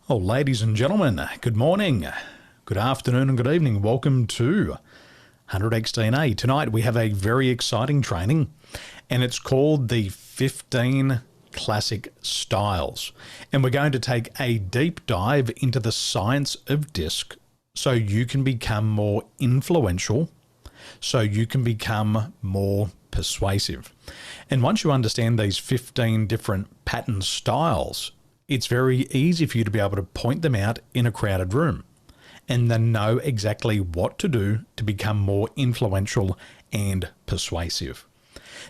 Well, ladies and gentlemen, good morning, good afternoon and good evening. Welcome to 100x DNA. Tonight we have a very exciting training and it's called the 15 Classic Styles. And we're going to take a deep dive into the science of DISC so you can become more influential, so you can become more persuasive. And once you understand these 15 different pattern styles, it's very easy for you to be able to point them out in a crowded room and then know exactly what to do to become more influential and persuasive.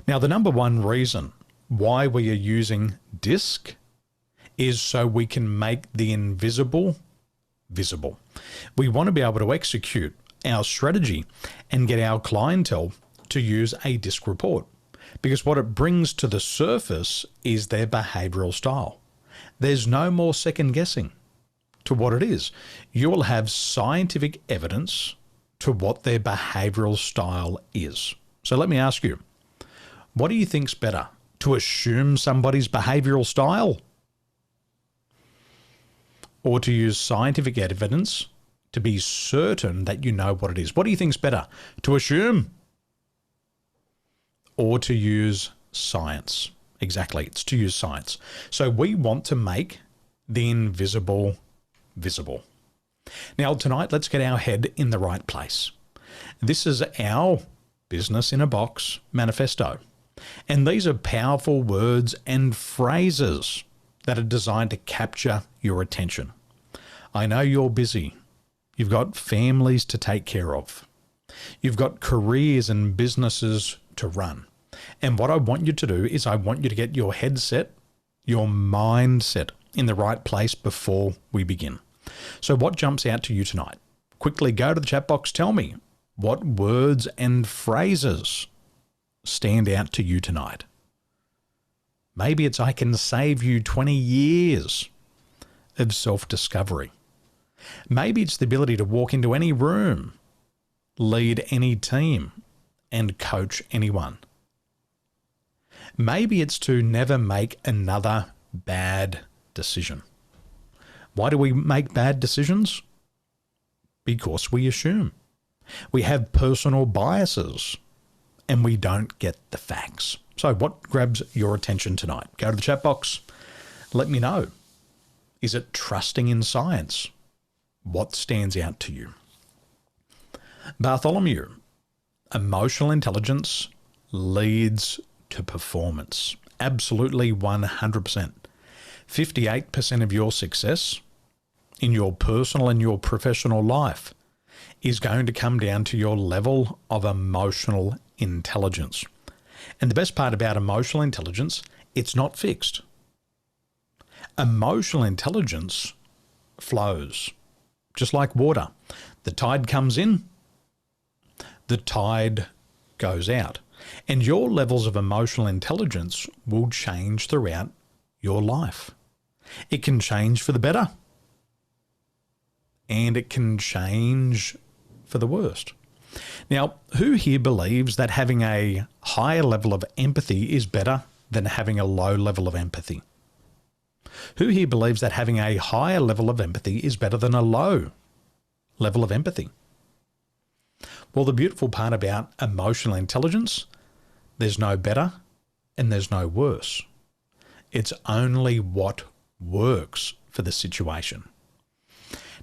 Now, the number one reason why we are using DISC is so we can make the invisible visible. We want to be able to execute our strategy and get our clientele to use a DISC report, because what it brings to the surface is their behavioral style. There's no more second guessing to what it is. You will have scientific evidence to what their behavioral style is. So let me ask you, what do you think's better? To assume somebody's behavioral style, or to use scientific evidence to be certain that you know what it is? What do you think's better? To assume or to use science? Exactly, it's to use science. So we want to make the invisible visible. Now tonight, let's get our head in the right place. This is our business in a box manifesto. And these are powerful words and phrases that are designed to capture your attention. I know you're busy. You've got families to take care of. You've got careers and businesses to run. And what I want you to do is I want you to get your headset, your mindset in the right place before we begin. So what jumps out to you tonight? Quickly go to the chat box. Tell me what words and phrases stand out to you tonight. Maybe it's I can save you 20 years of self-discovery. Maybe it's the ability to walk into any room, lead any team, and coach anyone. Maybe it's to never make another bad decision. Why do we make bad decisions? Because we assume. We have personal biases and we don't get the facts. So what grabs your attention tonight? Go to the chat box. Let me know. Is it trusting in science? What stands out to you? Bartholomew, emotional intelligence leads to performance. Absolutely 100%. 58% of your success in your personal and your professional life is going to come down to your level of emotional intelligence. And the best part about emotional intelligence, it's not fixed. Emotional intelligence flows just like water. The tide comes in, the tide goes out. And your levels of emotional intelligence will change throughout your life. It can change for the better, and it can change for the worst. Now, who here believes that having a higher level of empathy is better than having a low level of empathy? Who here believes that having a higher level of empathy is better than a low level of empathy? Well, the beautiful part about emotional intelligence, there's no better and there's no worse. It's only what works for the situation.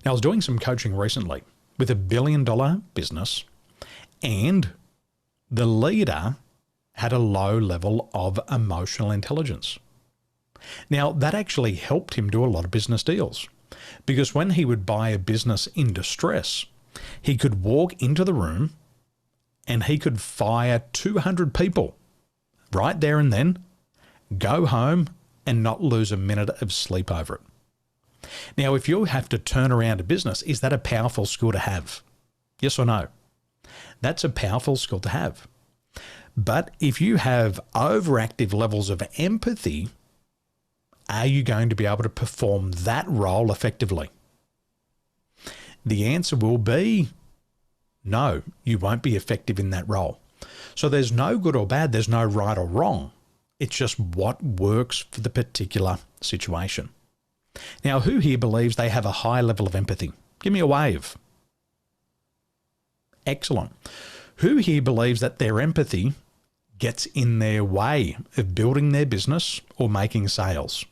Now, I was doing some coaching recently with $1 billion business, and the leader had a low level of emotional intelligence. Now, that actually helped him do a lot of business deals, because when he would buy a business in distress, he could walk into the room and he could fire 200 people right there and then, go home and not lose a minute of sleep over it. Now, if you have to turn around a business, is that a powerful skill to have? Yes or no? That's a powerful skill to have. But if you have overactive levels of empathy, are you going to be able to perform that role effectively? The answer will be no, you won't be effective in that role. So there's no good or bad, there's no right or wrong. It's just what works for the particular situation. Now, who here believes they have a high level of empathy? Give me a wave. Excellent. Who here believes that their empathy gets in their way of building their business or making sales?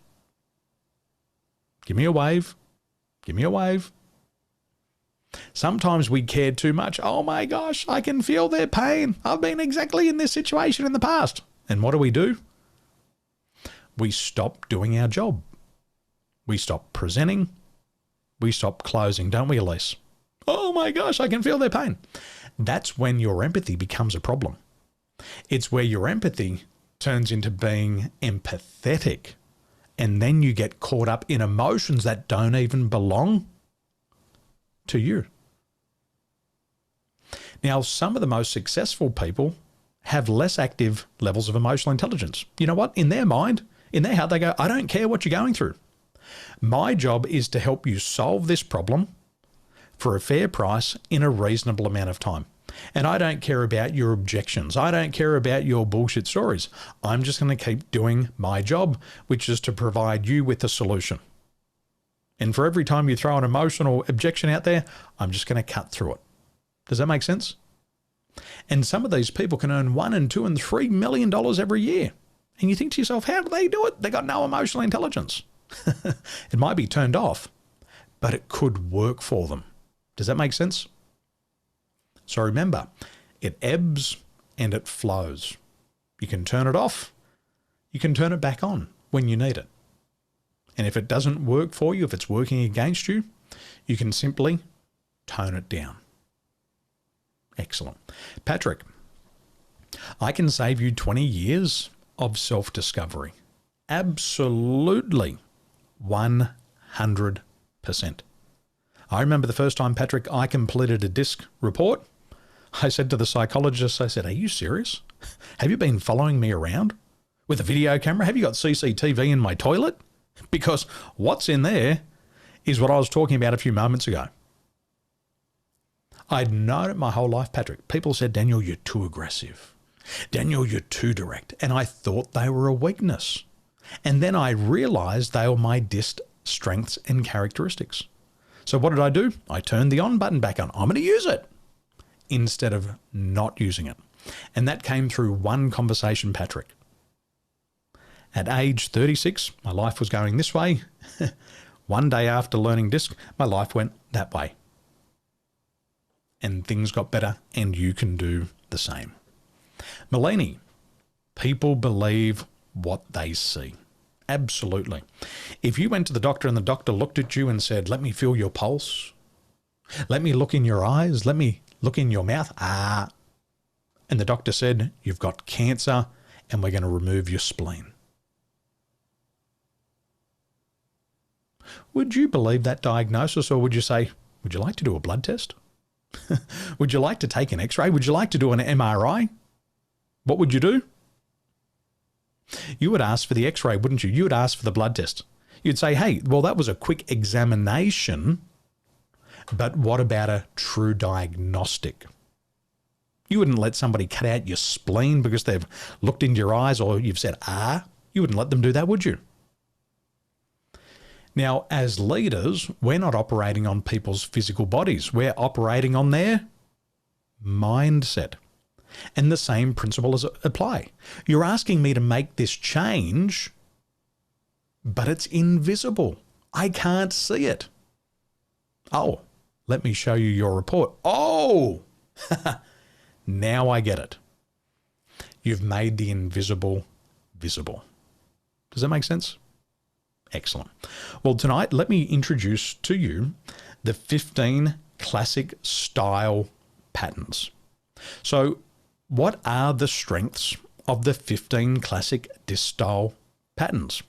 Give me a wave. Give me a wave. Sometimes we care too much. Oh my gosh, I can feel their pain. I've been exactly in this situation in the past. And what do? We stop doing our job. We stop presenting. We stop closing, don't we, Elise? Oh my gosh, I can feel their pain. That's when your empathy becomes a problem. It's where your empathy turns into being empathetic. And then you get caught up in emotions that don't even belong to you. Now, some of the most successful people have less active levels of emotional intelligence. You know what? In their mind, in their heart, they go, I don't care what you're going through. My job is to help you solve this problem for a fair price in a reasonable amount of time. And I don't care about your objections. I don't care about your bullshit stories. I'm just going to keep doing my job, which is to provide you with a solution. And for every time you throw an emotional objection out there, I'm just going to cut through it. Does that make sense? And some of these people can earn $1 and $2 and $3 million every year. And you think to yourself, how do they do it? They got no emotional intelligence. It might be turned off, but it could work for them. Does that make sense? So remember, it ebbs and it flows. You can turn it off. You can turn it back on when you need it. And if it doesn't work for you, if it's working against you, you can simply tone it down. Excellent. Patrick, I can save you 20 years of self-discovery. Absolutely. 100%. I remember the first time, Patrick, I completed a DISC report. I said to the psychologist, I said, are you serious? Have you been following me around with a video camera? Have you got CCTV in my toilet? Because what's in there is what I was talking about a few moments ago. I'd known it my whole life, Patrick. People said, Daniel, you're too aggressive. Daniel, you're too direct. And I thought they were a weakness. And then I realized they were my DISC strengths and characteristics. So what did I do? I turned the on button back on. I'm going to use it instead of not using it. And that came through one conversation, Patrick. At age 36, my life was going this way. One day after learning DISC, my life went that way. And things got better, and you can do the same. Malini, people believe what they see. Absolutely. If you went to the doctor and the doctor looked at you and said, let me feel your pulse, let me look in your eyes, let me look in your mouth, and the doctor said, you've got cancer and we're going to remove your spleen. Would you believe that diagnosis, or would you say, would you like to do a blood test? Would you like to take an x-ray? Would you like to do an MRI? What would you do? You would ask for the x-ray, wouldn't you? You would ask for the blood test. You'd say, hey, well, that was a quick examination, but what about a true diagnostic? You wouldn't let somebody cut out your spleen because they've looked into your eyes or you've said, you wouldn't let them do that, would you? Now, as leaders, we're not operating on people's physical bodies. We're operating on their mindset. And the same principles apply. You're asking me to make this change, but it's invisible. I can't see it. Oh, let me show you your report. Oh, now I get it. You've made the invisible visible. Does that make sense? Excellent. Well, tonight, let me introduce to you the 15 classic style patterns. So what are the strengths of the 15 classic DISC style patterns?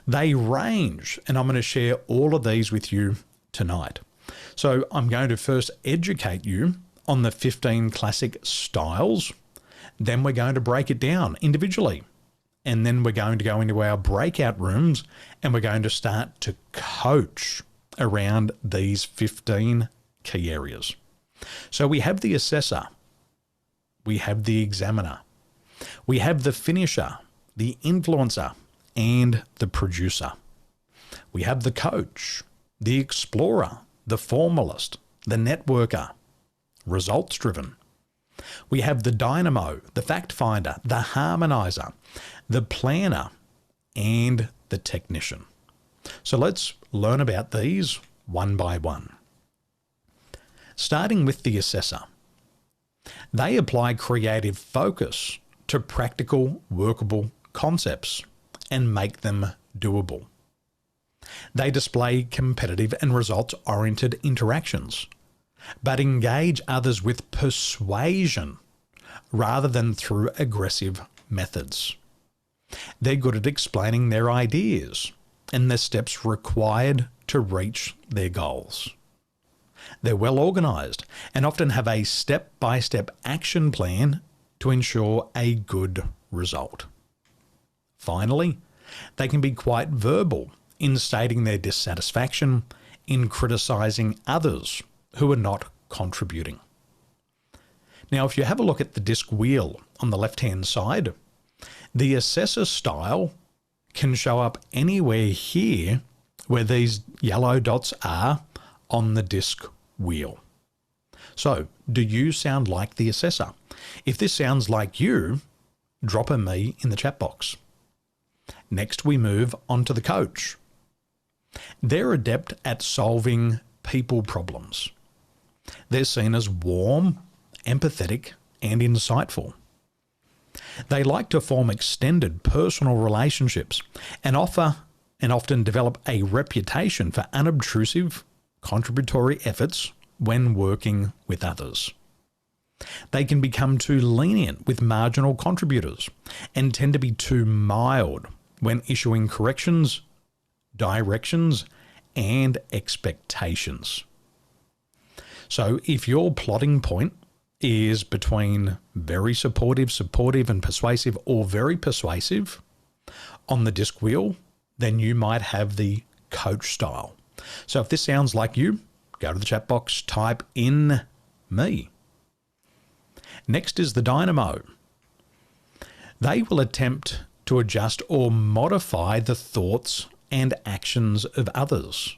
They range, and I'm going to share all of these with you tonight. So I'm going to first educate you on the 15 classic styles. Then we're going to break it down individually. And then we're going to go into our breakout rooms and we're going to start to coach around these 15 key areas. So we have the assessor, we have the examiner, we have the finisher, the influencer, and the producer. We have the coach, the explorer, the formalist, the networker, results driven. We have the dynamo, the fact finder, the harmonizer, the planner, and the technician. So let's learn about these one by one. Starting with the assessor. They apply creative focus to practical, workable concepts and make them doable. They display competitive and results-oriented interactions, but engage others with persuasion rather than through aggressive methods. They're good at explaining their ideas and the steps required to reach their goals. They're well organised and often have a step-by-step action plan to ensure a good result. Finally, they can be quite verbal in stating their dissatisfaction, in criticising others who are not contributing. Now, if you have a look at the disc wheel on the left-hand side, the assessor style can show up anywhere here where these yellow dots are on the disc wheel. So, do you sound like the assessor? If this sounds like you, drop a me in the chat box. Next, we move on to the coach. They're adept at solving people problems. They're seen as warm, empathetic, and insightful. They like to form extended personal relationships and often develop a reputation for unobtrusive, contributory efforts when working with others. They can become too lenient with marginal contributors and tend to be too mild when issuing corrections, directions, and expectations. So if your plotting point is between very supportive, and persuasive, or very persuasive on the disc wheel, then you might have the coach style. So if this sounds like you, go to the chat box, type in me. Next is the dynamo. They will attempt to adjust or modify the thoughts and actions of others.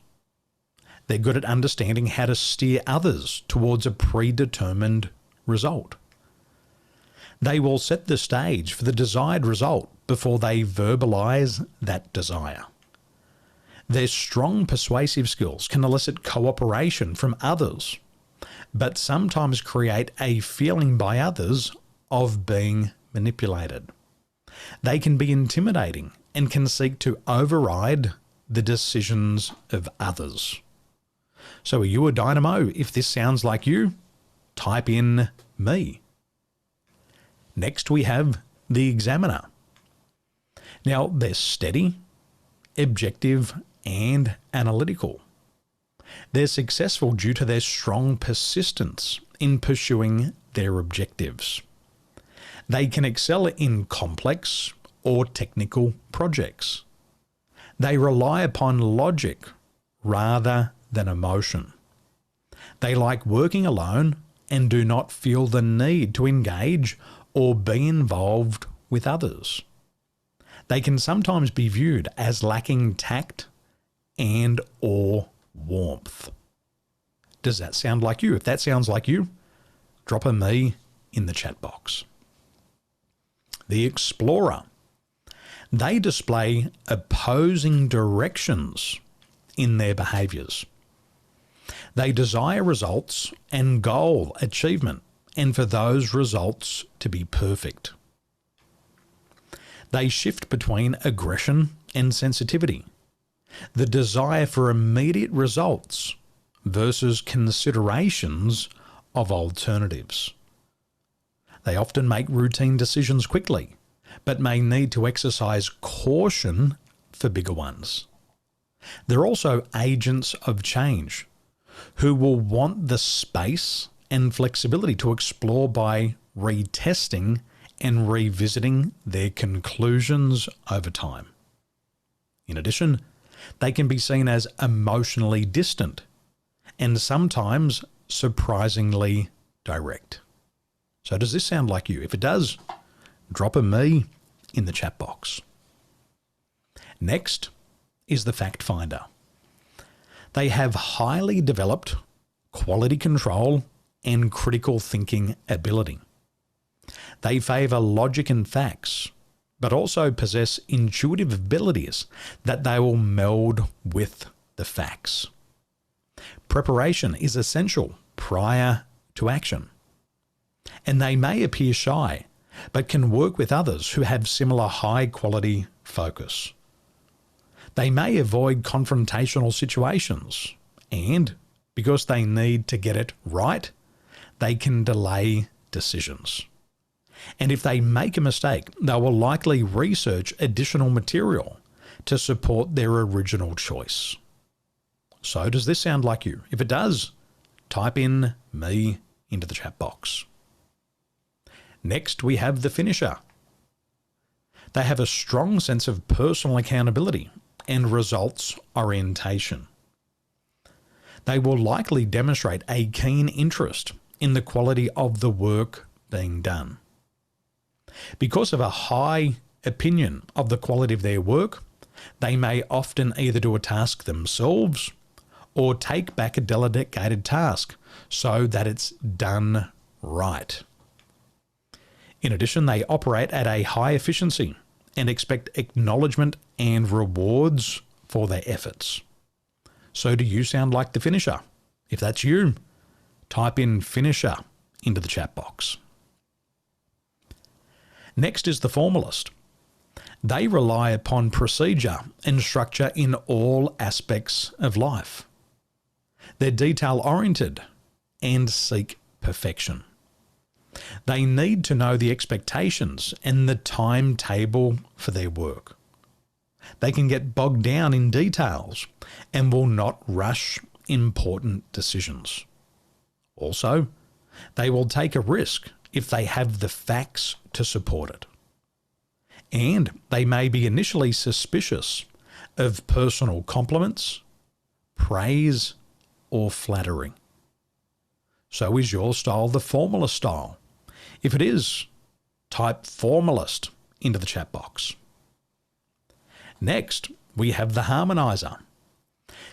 They're good at understanding how to steer others towards a predetermined result. They will set the stage for the desired result before they verbalize that desire. Their strong persuasive skills can elicit cooperation from others, but sometimes create a feeling by others of being manipulated. They can be intimidating and can seek to override the decisions of others. So are you a dynamo? If this sounds like you, type in me. Next we have the examiner. Now they're steady, objective, and analytical. They're successful due to their strong persistence in pursuing their objectives. They can excel in complex or technical projects. They rely upon logic rather than emotion. They like working alone and do not feel the need to engage or be involved with others. They can sometimes be viewed as lacking tact and or warmth. Does that sound like you? If that sounds like you, drop a me in the chat box. The explorer. They display opposing directions in their behaviours. They desire results and goal achievement, and for those results to be perfect. They shift between aggression and sensitivity, the desire for immediate results versus considerations of alternatives. They often make routine decisions quickly, but may need to exercise caution for bigger ones. They're also agents of change who will want the space and flexibility to explore by retesting and revisiting their conclusions over time. In addition, they can be seen as emotionally distant and sometimes surprisingly direct. So does this sound like you? If it does, drop a me in the chat box. Next is the fact finder. They have highly developed quality control and critical thinking ability. They favour logic and facts, but also possess intuitive abilities that they will meld with the facts. Preparation is essential prior to action. And they may appear shy, but can work with others who have similar high-quality focus. They may avoid confrontational situations, and because they need to get it right, they can delay decisions. And if they make a mistake, they will likely research additional material to support their original choice. So does this sound like you? If it does, type in me into the chat box. Next, we have the finisher. They have a strong sense of personal accountability and results orientation. They will likely demonstrate a keen interest in the quality of the work being done. Because of a high opinion of the quality of their work, they may often either do a task themselves or take back a delegated task so that it's done right. In addition, they operate at a high efficiency and expect acknowledgement and rewards for their efforts. So do you sound like the finisher? If that's you, type in finisher into the chat box. Next is the formalist. They rely upon procedure and structure in all aspects of life. They're detail-oriented and seek perfection. They need to know the expectations and the timetable for their work. They can get bogged down in details and will not rush important decisions. Also, they will take a risk if they have the facts to support it. And they may be initially suspicious of personal compliments, praise, or flattery. So is your style the formalist style? If it is, type formalist into the chat box. Next, we have the Harmonizer.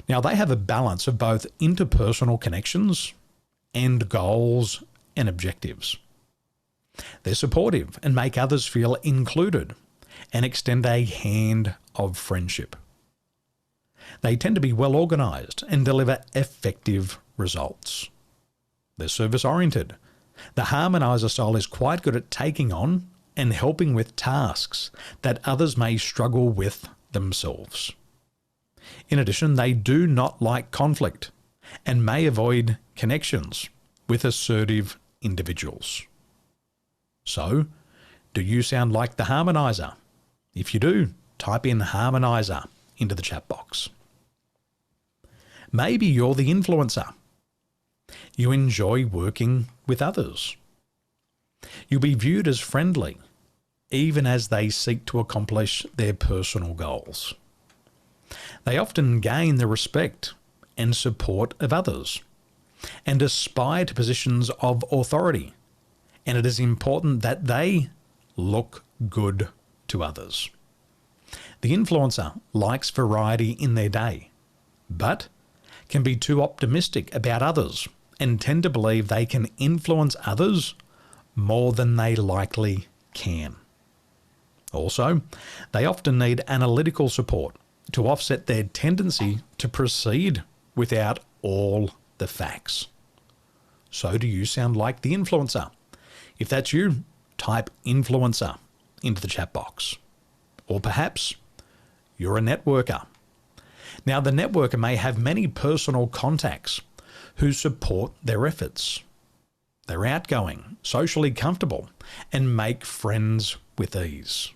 Now, they have a balance of both interpersonal connections and goals and objectives. They're supportive and make others feel included and extend a hand of friendship. They tend to be well organised and deliver effective results. They're service-oriented. The Harmonizer style is quite good at taking on and helping with tasks that others may struggle with themselves. In addition, they do not like conflict and may avoid connections with assertive individuals. So, do you sound like the Harmonizer? If you do, type in Harmonizer into the chat box. Maybe you're the influencer. You enjoy working with others. You'll be viewed as friendly, even as they seek to accomplish their personal goals. They often gain the respect and support of others and aspire to positions of authority, and it is important that they look good to others. The influencer likes variety in their day, but can be too optimistic about others and tend to believe they can influence others more than they likely can. Also, they often need analytical support to offset their tendency to proceed without all the facts. So do you sound like the influencer? If that's you, type influencer into the chat box. Or perhaps you're a networker. Now, the networker may have many personal contacts who support their efforts. They're outgoing, socially comfortable, and make friends with ease.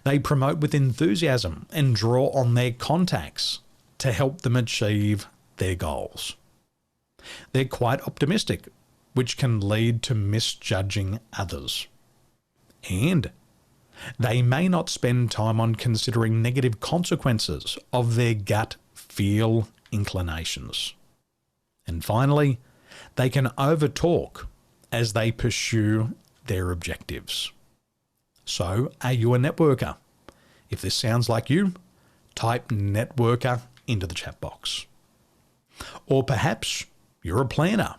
They promote with enthusiasm and draw on their contacts to help them achieve their goals. They're quite optimistic, which can lead to misjudging others. And they may not spend time on considering negative consequences of their gut feel inclinations. And finally, they can overtalk as they pursue their objectives. So, are you a networker? If this sounds like you, type networker into the chat box. Or perhaps you're a planner.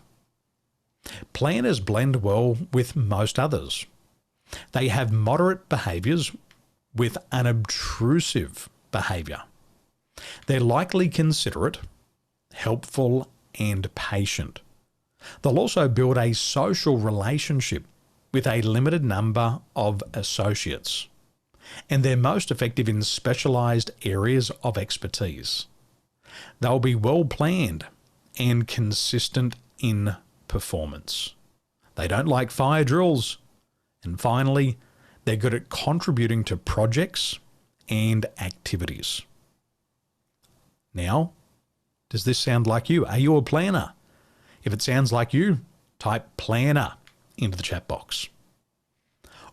Planners blend well with most others. They have moderate behaviours with unobtrusive behaviour. They're likely considerate, helpful and patient. They'll also build a social relationship with a limited number of associates. And they're most effective in specialised areas of expertise. They'll be well planned and consistent in performance. They don't like fire drills. And finally, they're good at contributing to projects and activities. Now, does this sound like you? Are you a planner? If it sounds like you, type planner into the chat box.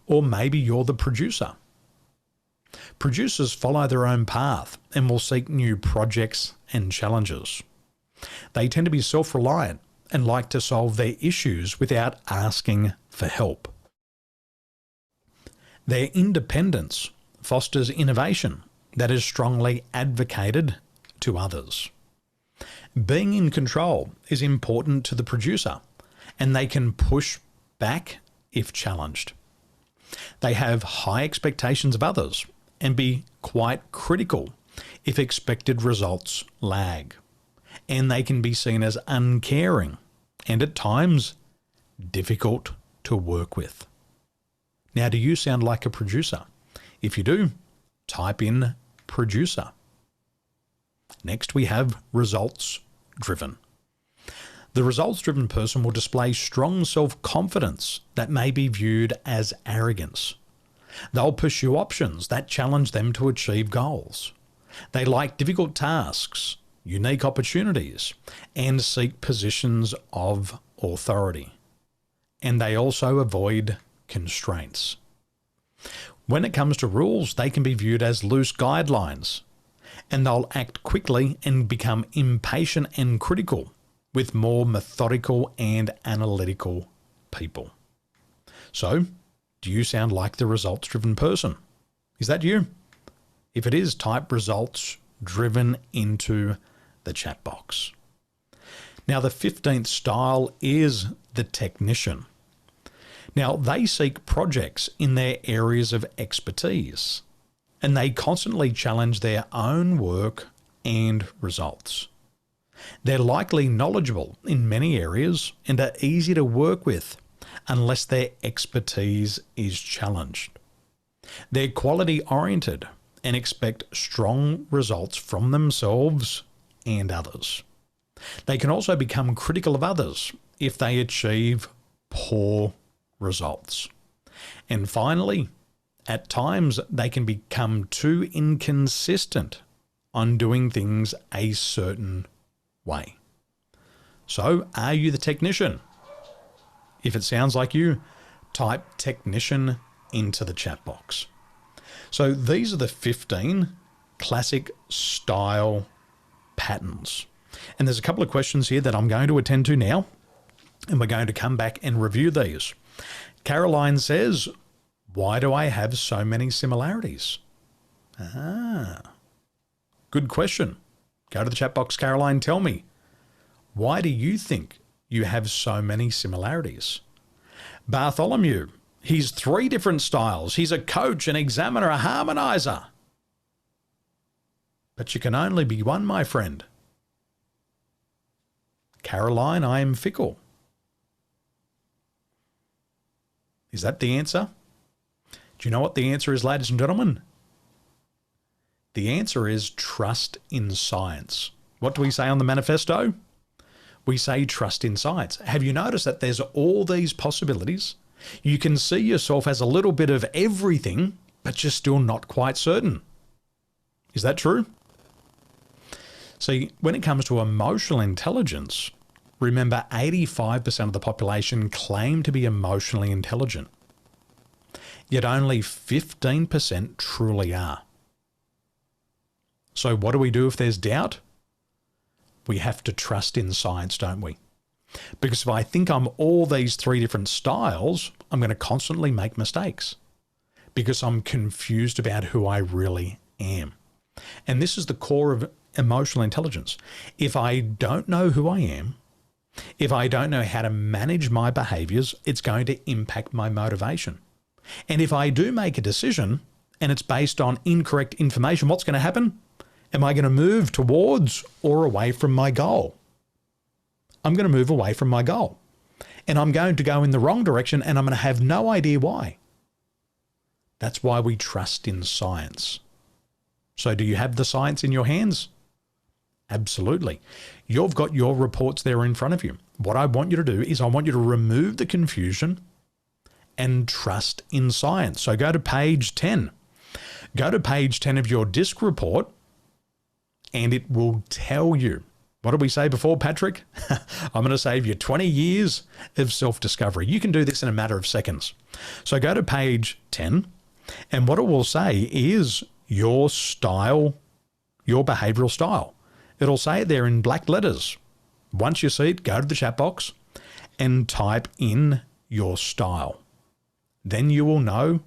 Or maybe you're the producer. Producers follow their own path and will seek new projects and challenges. They tend to be self-reliant and like to solve their issues without asking for help. Their independence fosters innovation that is strongly advocated to others. Being in control is important to the producer, and they can push back if challenged. They have high expectations of others and be quite critical if expected results lag. And they can be seen as uncaring and at times difficult to work with. Now, do you sound like a producer? If you do, type in producer. Next, we have results driven. The results driven person will display strong self-confidence that may be viewed as arrogance. They'll pursue options that challenge them to achieve goals. They like difficult tasks, unique opportunities, and seek positions of authority. And they also avoid constraints. When it comes to rules, they can be viewed as loose guidelines, and they'll act quickly and become impatient and critical with more methodical and analytical people. So, do you sound like the results-driven person? Is that you? If it is, type results driven into the chat box. Now, the 15th style is the technician. Now, they seek projects in their areas of expertise, and they constantly challenge their own work and results. They're likely knowledgeable in many areas and are easy to work with unless their expertise is challenged. They're quality-oriented and expect strong results from themselves and others. They can also become critical of others if they achieve poor results. And finally, at times they can become too inconsistent on doing things a certain way. So, are you the technician? If it sounds like you, type technician into the chat box. So these are the 15 classic style patterns. And there's a couple of questions here that I'm going to attend to now, and we're going to come back and review these. Caroline says, why do I have so many similarities? Good question. Go to the chat box, Caroline, tell me, why do you think you have so many similarities? Bartholomew, he's 3 different styles. He's a coach, an examiner, a harmonizer. But you can only be one, my friend. Caroline, I am fickle. Is that the answer? Do you know what the answer is, ladies and gentlemen? The answer is trust in science. What do we say on the manifesto? We say trust in science. Have you noticed that there's all these possibilities? You can see yourself as a little bit of everything, but you're still not quite certain. Is that true? See, when it comes to emotional intelligence, remember 85% of the population claim to be emotionally intelligent, yet only 15% truly are. So what do we do if there's doubt? We have to trust in science, don't we? Because if I think I'm all these 3 different styles, I'm going to constantly make mistakes because I'm confused about who I really am. And this is the core of emotional intelligence. If I don't know who I am, if I don't know how to manage my behaviors, it's going to impact my motivation. And if I do make a decision and it's based on incorrect information, what's going to happen? Am I going to move towards or away from my goal? I'm going to move away from my goal. And I'm going to go in the wrong direction and I'm going to have no idea why. That's why we trust in science. So do you have the science in your hands? Absolutely. You've got your reports there in front of you. What I want you to do is I want you to remove the confusion and trust in science. So go to page 10. Go to page 10 of your DISC report and it will tell you. What did we say before, Patrick? I'm going to save you 20 years of self-discovery. You can do this in a matter of seconds. So go to page 10 and what it will say is your style, your behavioral style. It'll say it there in black letters. Once you see it, go to the chat box and type in your style. Then you will know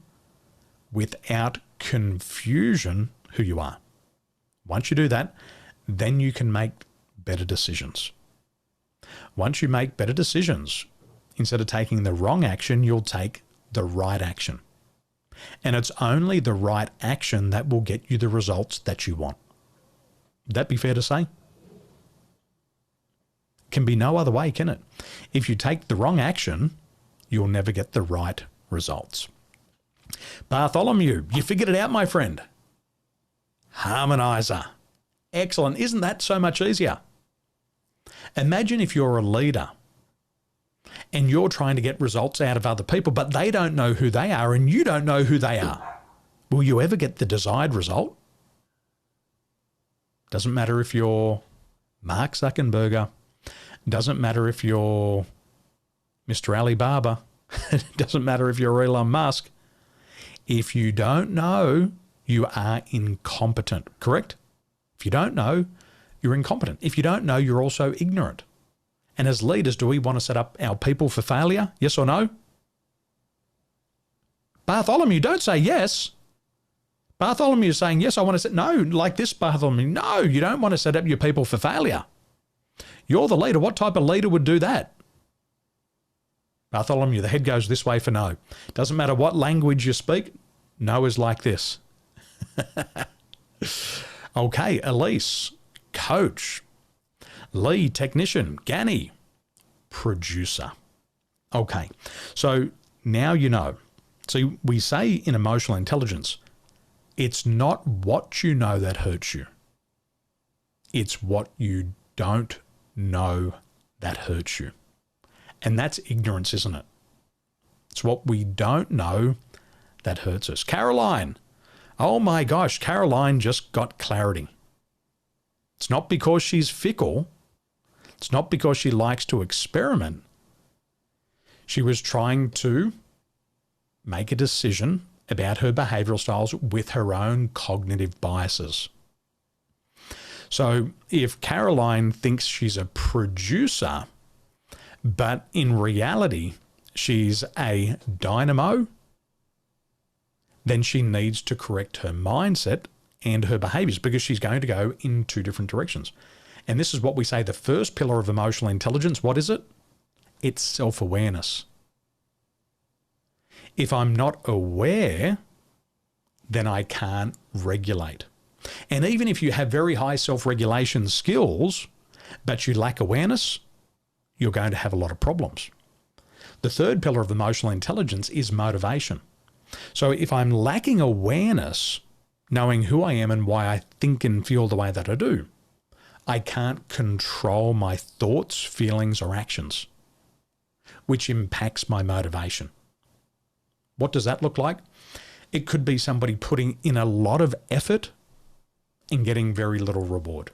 without confusion who you are. Once you do that, then you can make better decisions. Once you make better decisions, instead of taking the wrong action, you'll take the right action. And it's only the right action that will get you the results that you want. Would that be fair to say? Can be no other way, can it? If you take the wrong action, you'll never get the right results. Bartholomew, you figured it out, my friend. Harmonizer. Excellent. Isn't that so much easier? Imagine if you're a leader and you're trying to get results out of other people, but they don't know who they are and you don't know who they are. Will you ever get the desired result? Doesn't matter if you're Mark Zuckerberg. Doesn't matter if you're Mr. Alibaba. It doesn't matter if you're Elon Musk. If you don't know, you are incompetent, correct? If you don't know, you're incompetent. If you don't know, you're also ignorant. And as leaders, do we want to set up our people for failure? Yes or no? Bartholomew, don't say yes. Bartholomew is saying, yes, I want to set, no, like this, Bartholomew. No, you don't want to set up your people for failure. You're the leader. What type of leader would do that? Bartholomew, the head goes this way for no. Doesn't matter what language you speak, no is like this. Okay, Elise, coach. Lee, technician. Ganny, producer. Okay, so now you know. So we say in emotional intelligence, it's not what you know that hurts you. It's what you don't know that hurts you. And that's ignorance, isn't it? It's what we don't know that hurts us. Caroline. Oh my gosh, Caroline just got clarity. It's not because she's fickle. It's not because she likes to experiment. She was trying to make a decision about her behavioral styles with her own cognitive biases. So if Caroline thinks she's a producer, but in reality she's a dynamo, then she needs to correct her mindset and her behaviors because she's going to go in two different directions. And this is what we say the first pillar of emotional intelligence. What is it? It's self-awareness. If I'm not aware, then I can't regulate. And even if you have very high self-regulation skills, but you lack awareness, you're going to have a lot of problems. The third pillar of emotional intelligence is motivation. So if I'm lacking awareness, knowing who I am and why I think and feel the way that I do, I can't control my thoughts, feelings, or actions, which impacts my motivation. What does that look like? It could be somebody putting in a lot of effort and getting very little reward.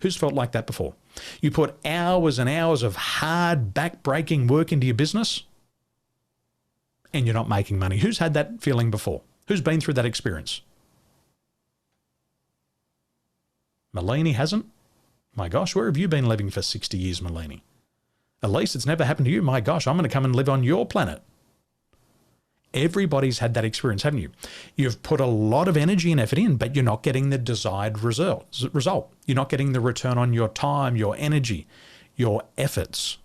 Who's felt like that before? You put hours and hours of hard, back-breaking work into your business and you're not making money. Who's had that feeling before? Who's been through that experience? Malini hasn't? My gosh, where have you been living for 60 years, Malini? At least it's never happened to you. My gosh, I'm going to come and live on your planet. Everybody's had that experience, haven't you? You've put a lot of energy and effort in, but you're not getting the desired result. You're not getting the return on your time, your energy, your efforts.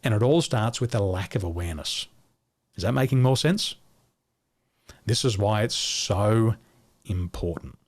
And it all starts with a lack of awareness. Is that making more sense? This is why it's so important.